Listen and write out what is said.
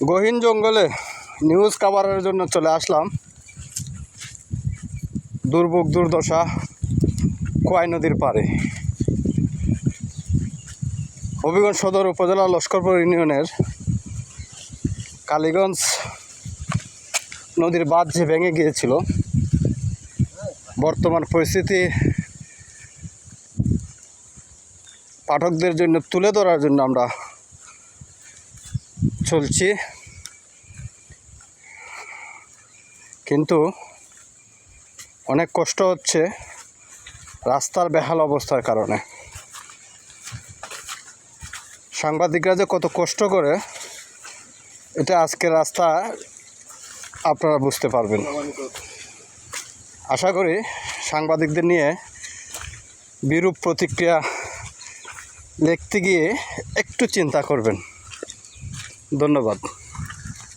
গহীন জঙ্গলে নিউজ কভারের জন্য চলে আসলাম। দুর্ভোগ দুর্দশা খোয়াই নদীর পাড়ে। হবিগঞ্জ সদর উপজেলা লস্করপুর ইউনিয়নের কালীগঞ্জ নদীর বাঁধ যে ভেঙে গিয়েছিল, বর্তমান পরিস্থিতি পাঠকদের জন্য তুলে ধরার জন্য আমরা চলছি, কিন্তু অনেক কষ্ট হচ্ছে রাস্তার বেহাল অবস্থার কারণে। সাংবাদিকরা যে কত কষ্ট করে এটা আজকের রাস্তা আপনারা বুঝতে পারবেন। আশা করি সাংবাদিকদের নিয়ে বিরূপ প্রতিক্রিয়া লিখতে গিয়ে একটু চিন্তা করবেন। ধন্যবাদ।